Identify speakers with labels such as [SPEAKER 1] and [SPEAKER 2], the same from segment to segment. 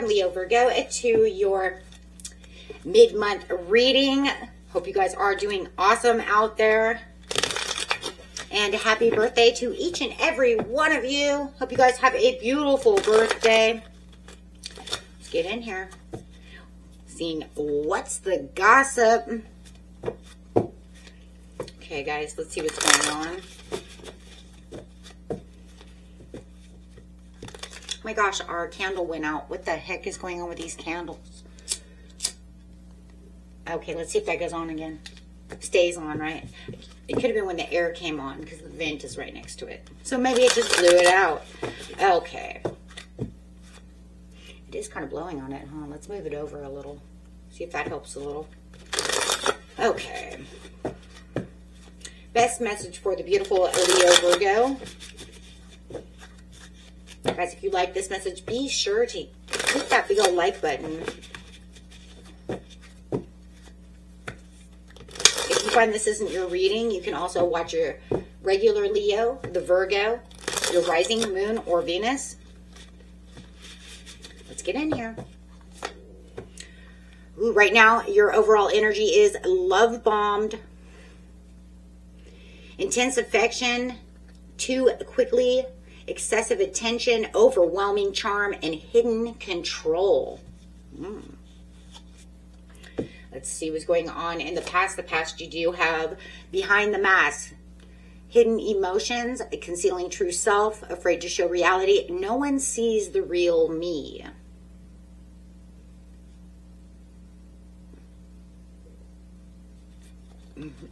[SPEAKER 1] welcome, Leo Virgo, to your mid-month reading. Hope you guys are doing awesome out there. And happy birthday to each and every one of you. Hope you guys have a beautiful birthday. Let's get in here. Seeing what's the gossip. Okay, guys, let's see what's going on. Oh my gosh, our candle went out. What the heck is going on with these candles? Okay, let's see if that goes on again. Stays on, right? It could have been when the air came on because the vent is right next to it. So maybe it just blew it out. Okay. It is kind of blowing on it, huh? Let's move it over a little. See if that helps a little. Okay. Best message for the beautiful Leo Virgo. Guys, if you like this message, be sure to hit that big old like button. If you find this isn't your reading, you can also watch your regular Leo, the Virgo, your rising moon or Venus. Let's get in here. Ooh, right now, your overall energy is love bombed, intense affection, too quickly, excessive attention, overwhelming charm, and hidden control. Let's see what's going on in the past. The past, you do have behind the mask, hidden emotions, concealing true self, afraid to show reality. No one sees the real me.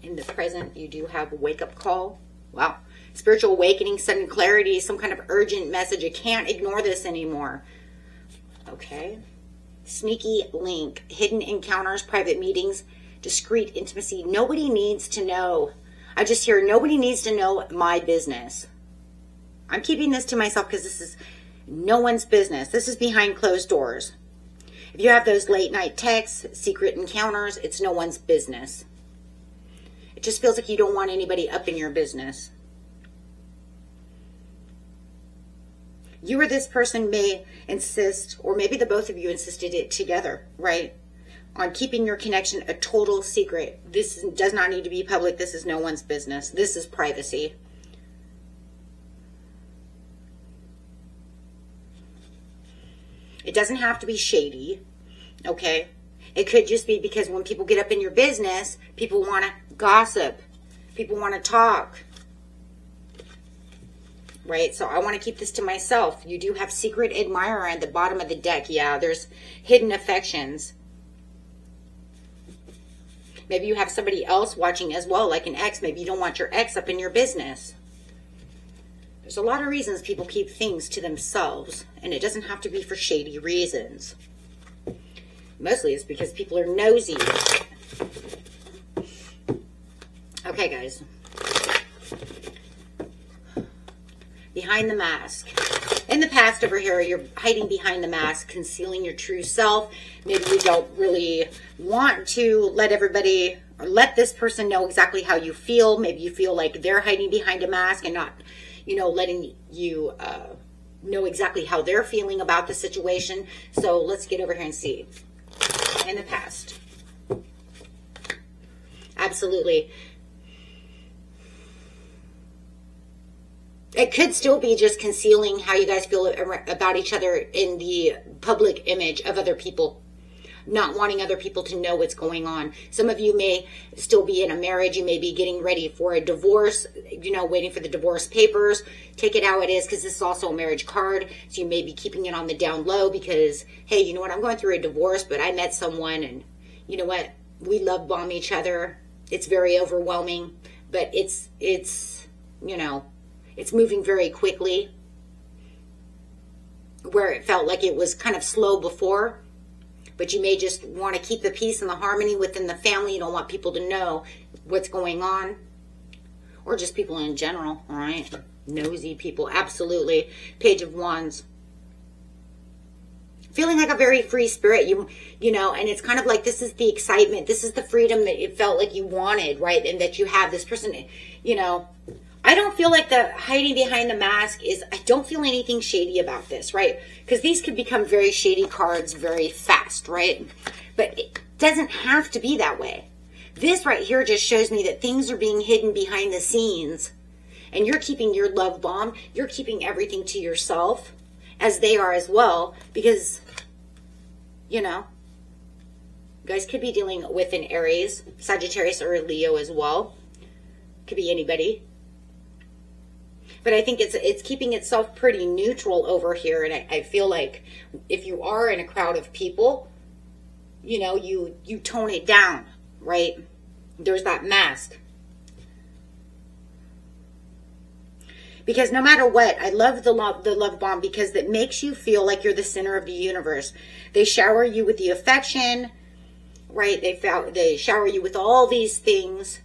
[SPEAKER 1] In the present, you do have a wake-up call. Wow. Spiritual awakening, sudden clarity, some kind of urgent message. You can't ignore this anymore. Okay. Sneaky link, hidden encounters, private meetings, discreet intimacy. Nobody needs to know. I just hear nobody needs to know my business. I'm keeping this to myself because this is no one's business. This is behind closed doors. If you have those late night texts, secret encounters, it's no one's business. It just feels like you don't want anybody up in your business. You or this person may insist, or maybe the both of you insisted it together, right? On keeping your connection a total secret. This does not need to be public. This is no one's business. This is privacy. It doesn't have to be shady, okay? It could just be because when people get up in your business, people want to gossip. People want to talk. Right? So I want to keep this to myself. You do have secret admirer at the bottom of the deck. Yeah, there's hidden affections. Maybe you have somebody else watching as well, like an ex. Maybe you don't want your ex up in your business. There's a lot of reasons people keep things to themselves, and it doesn't have to be for shady reasons. Mostly it's because people are nosy. Okay, guys. Behind the mask. In the past over here, you're hiding behind the mask, concealing your true self. Maybe you don't really want to let everybody, or let this person know exactly how you feel. Maybe you feel like they're hiding behind a mask and not, you know, letting you know exactly how they're feeling about the situation. So let's get over here and see. In the past. Absolutely. It could still be just concealing how you guys feel about each other in the public image of other people. Not wanting other people to know what's going on. Some of you may still be in a marriage. You may be getting ready for a divorce, you know, waiting for the divorce papers. Take it how it is, because this is also a marriage card. So you may be keeping it on the down low because, hey, you know what, I'm going through a divorce, but I met someone and you know what, we love bomb each other. It's very overwhelming, but it's you know, it's moving very quickly, where it felt like it was kind of slow before. But you may just want to keep the peace and the harmony within the family. You don't want people to know what's going on. Or just people in general, all right? Nosy people, absolutely. Page of Wands. Feeling like a very free spirit, you know, and it's kind of like this is the excitement. This is the freedom that it felt like you wanted, right? And that you have this person, you know, I don't feel like the hiding behind the mask is, I don't feel anything shady about this, right? Because these could become very shady cards very fast, right? But it doesn't have to be that way. This right here just shows me that things are being hidden behind the scenes, and you're keeping your love bomb. You're keeping everything to yourself, as they are as well, because, you know, you guys could be dealing with an Aries, Sagittarius, or a Leo as well. Could be anybody. But I think it's keeping itself pretty neutral over here. And I feel like if you are in a crowd of people, you know, you tone it down, right? There's that mask. Because no matter what, I love the love bomb because it makes you feel like you're the center of the universe. They shower you with the affection, right? They shower you with all these things.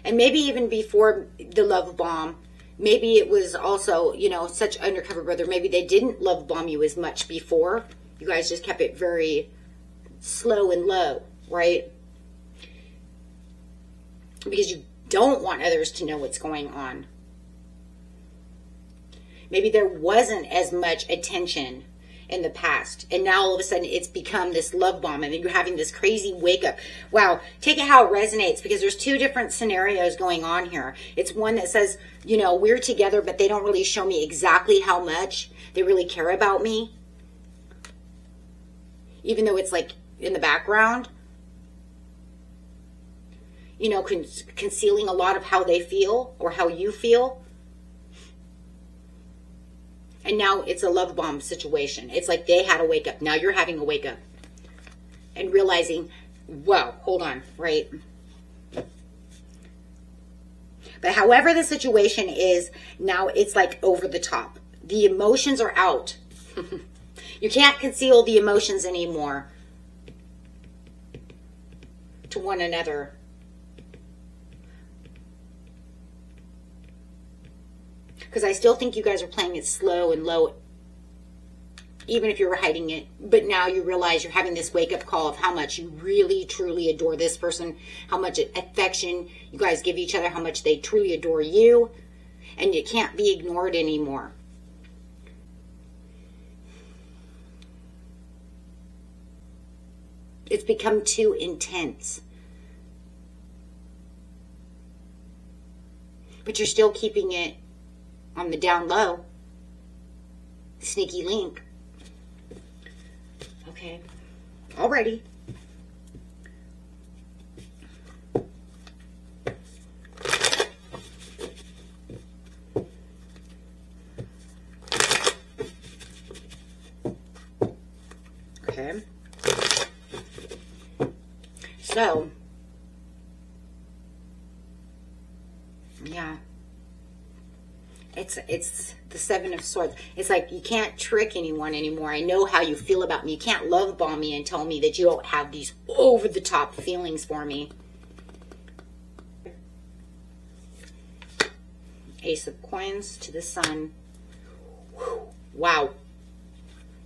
[SPEAKER 1] And maybe even before the love bomb, maybe it was also, you know, such undercover brother. Maybe they didn't love bomb you as much before. You guys just kept it very slow and low, right? Because you don't want others to know what's going on. Maybe there wasn't as much attention in the past, and now all of a sudden it's become this love bomb, and then you're having this crazy wake up. Wow, take it how it resonates, because there's two different scenarios going on here. It's one that says, you know, we're together, but they don't really show me exactly how much they really care about me, even though it's like in the background, you know, concealing a lot of how they feel or how you feel. And now it's a love bomb situation. It's like they had a wake up. Now you're having a wake up and realizing, whoa, hold on, right? But however the situation is, now it's like over the top. The emotions are out. You can't conceal the emotions anymore to one another. Because I still think you guys are playing it slow and low, even if you were hiding it. But now you realize you're having this wake-up call of how much you really, truly adore this person, how much affection you guys give each other, how much they truly adore you, and it can't be ignored anymore. It's become too intense. But you're still keeping it on the down low. Sneaky link. Okay. Alrighty. Okay. So, yeah. It's the Seven of Swords. It's like you can't trick anyone anymore. I know how you feel about me. You can't love bomb me and tell me that you don't have these over the top feelings for me. Ace of Coins to the Sun. Wow.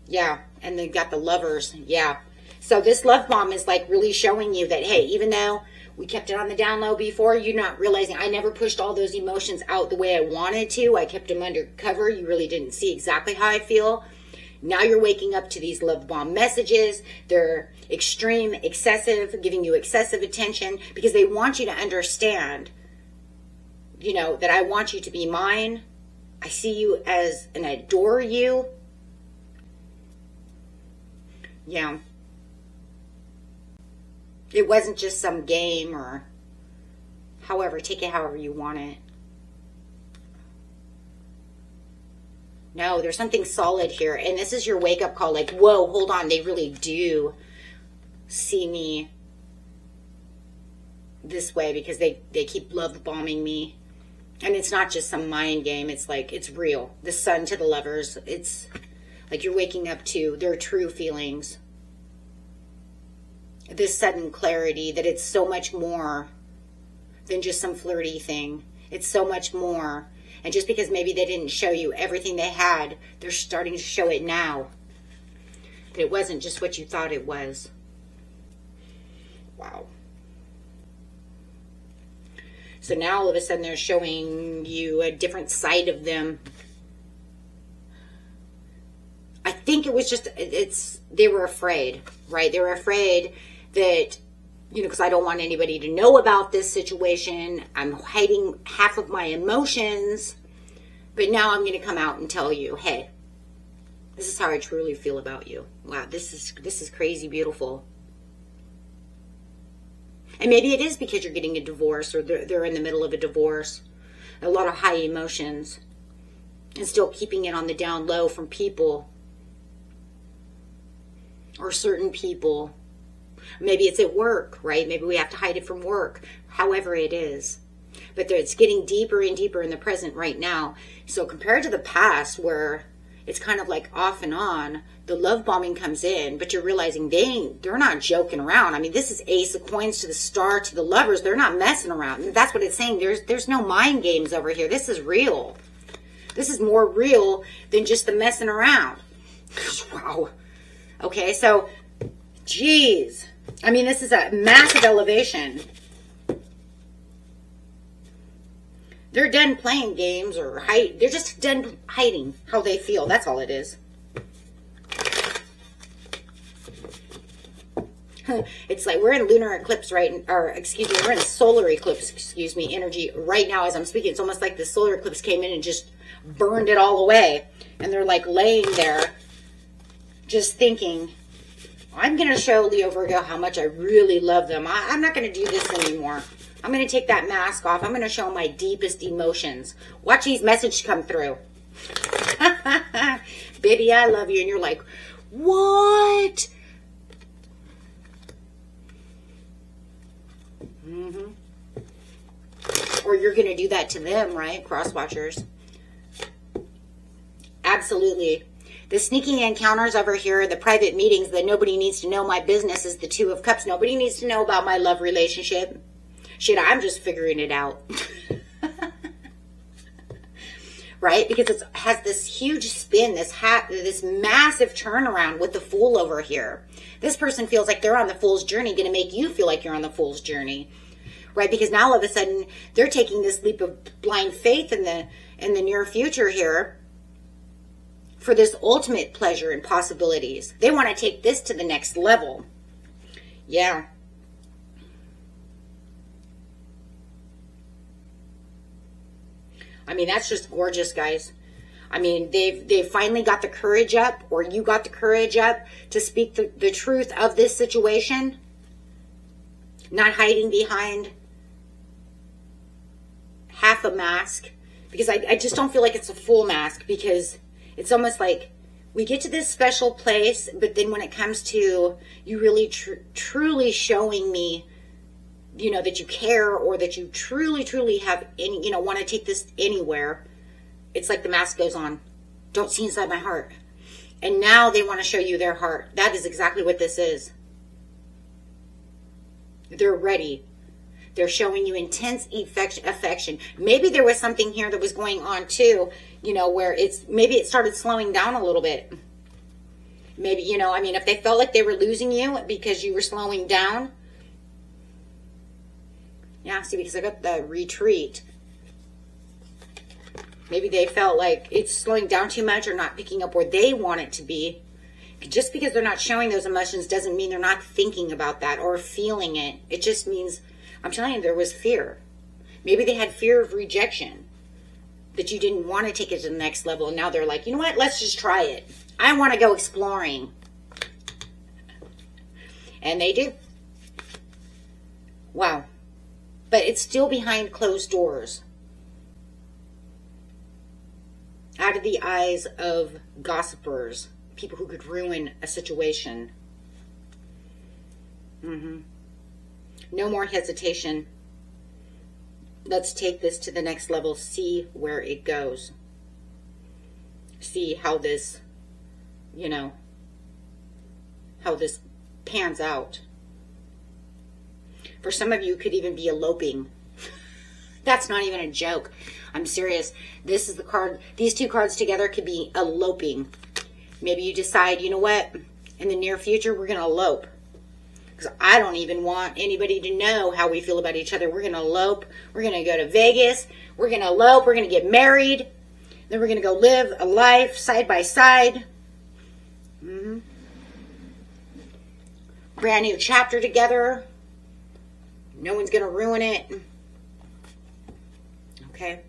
[SPEAKER 1] Yeah. And they got the Lovers. Yeah. So this love bomb is like really showing you that, hey, even though we kept it on the down low before, you're not realizing I never pushed all those emotions out the way I wanted to. I kept them under cover. You really didn't see exactly how I feel. Now you're waking up to these love bomb messages. They're extreme, excessive, giving you excessive attention because they want you to understand, you know, that I want you to be mine. I see you as and I adore you. Yeah. It wasn't just some game or however, take it however you want it. No, there's something solid here. And this is your wake-up call. Like, whoa, hold on. They really do see me this way because they keep love bombing me. And it's not just some mind game. It's like, it's real. The Sun to the Lovers. It's like you're waking up to their true feelings. This sudden clarity that it's so much more than just some flirty thing. It's so much more. And just because maybe they didn't show you everything they had, they're starting to show it now. That it wasn't just what you thought it was. Wow. So now all of a sudden they're showing you a different side of them. I think it was just, they were afraid, right? They were afraid that, you know, because I don't want anybody to know about this situation. I'm hiding half of my emotions. But now I'm going to come out and tell you, hey, this is how I truly feel about you. Wow, this is crazy beautiful. And maybe it is because you're getting a divorce, or they're in the middle of a divorce. A lot of high emotions. And still keeping it on the down low from people. Or certain people. Maybe it's at work, right? Maybe we have to hide it from work. However it is. But it's getting deeper and deeper in the present right now. So compared to the past, where it's kind of like off and on, the love bombing comes in, but you're realizing they're not joking around. I mean, this is Ace of Coins to the Star to the Lovers. They're not messing around. That's what it's saying. There's no mind games over here. This is real. This is more real than just the messing around. Wow. Okay, so, geez. I mean, this is a massive elevation. They're done playing games or hide. They're just done hiding how they feel. That's all it is. It's like we're in lunar eclipse, right? Or, excuse me, we're in solar eclipse, excuse me, energy right now as I'm speaking. It's almost like the solar eclipse came in and just burned it all away. And they're like laying there just thinking, I'm going to show Leo Virgo how much I really love them. I'm not going to do this anymore. I'm going to take that mask off. I'm going to show my deepest emotions. Watch these messages come through. Baby, I love you. And you're like, what? Or you're going to do that to them, right? Cross watchers. Absolutely. The sneaking encounters over here, the private meetings that nobody needs to know my business is the Two of Cups. Nobody needs to know about my love relationship. Shit, I'm just figuring it out. Right? Because it has this huge spin, this massive turnaround with the Fool over here. This person feels like they're on the Fool's journey, going to make you feel like you're on the Fool's journey. Right? Because now all of a sudden they're taking this leap of blind faith in the near future here for this ultimate pleasure and possibilities. They want to take this to the next level. Yeah. I mean, that's just gorgeous, guys. I mean, they've finally got the courage up, or you got the courage up to speak the truth of this situation. Not hiding behind half a mask. Because I just don't feel like it's a full mask, because it's almost like we get to this special place, but then when it comes to you really truly showing me, you know, that you care, or that you truly have any, you know, want to take this anywhere, it's like the mask goes on. Don't see inside my heart. And now they want to show you their heart. That is exactly what this is. They're ready. They're showing you intense affection. Maybe there was something here that was going on too, you know, where maybe it started slowing down a little bit. Maybe, you know, I mean, if they felt like they were losing you because you were slowing down. Yeah, see, because I got the retreat. Maybe they felt like it's slowing down too much, or not picking up where they want it to be. Just because they're not showing those emotions doesn't mean they're not thinking about that or feeling it. It just means, I'm telling you, there was fear. Maybe they had fear of rejection, that you didn't want to take it to the next level. And now they're like, you know what? Let's just try it. I want to go exploring. And they do. Wow. But it's still behind closed doors. Out of the eyes of gossipers. People who could ruin a situation. No more hesitation. Let's take this to the next level. See where it goes. See how this, you know, how this pans out. For some of you, it could even be eloping. That's not even a joke. I'm serious. This is the card. These two cards together could be eloping. Maybe you decide, you know what? In the near future, we're going to elope. Because I don't even want anybody to know how we feel about each other. We're going to elope. We're going to go to Vegas. We're going to elope. We're going to get married. Then we're going to go live a life side by side. Brand new chapter together. No one's going to ruin it. Okay.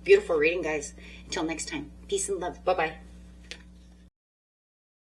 [SPEAKER 1] Beautiful reading, guys. Until next time. Peace and love. Bye-bye.